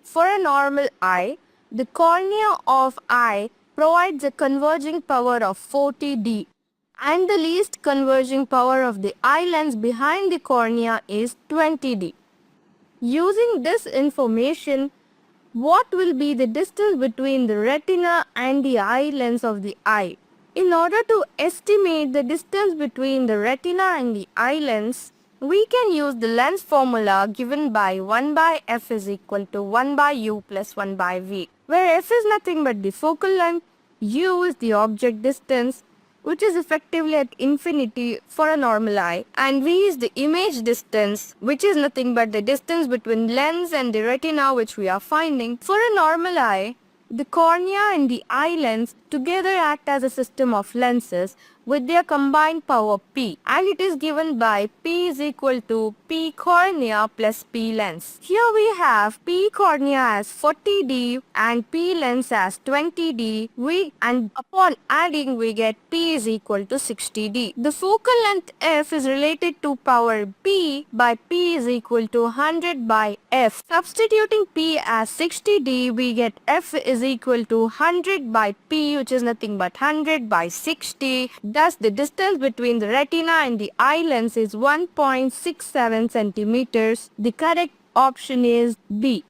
For a normal eye, the cornea of eye provides a converging power of 40D, and the least converging power of the eye lens behind the cornea is 20D. Using this information, what will be the distance between the retina and the eye lens of the eye? In order to estimate the distance between the retina and the eye lens, we can use the lens formula given by 1 by f is equal to 1 by u plus 1 by v, where f is nothing but the focal length, u is the object distance, which is effectively at infinity for a normal eye, and v is the image distance, which is nothing but the distance between lens and the retina, which we are finding. For a normal eye, the cornea and the eye lens together act as a system of lenses with their combined power P, and it is given by P is equal to P cornea plus P lens. Here we have P cornea as 40D and P lens as 20D, and upon adding we get P is equal to 60D. The focal length f is related to power P by P is equal to 100 by f. Substituting P as 60D, we get f is equal to 100 by P, which is nothing but 100 by 60. Thus, the distance between the retina and the eye lens is 1.67 centimeters. The correct option is B.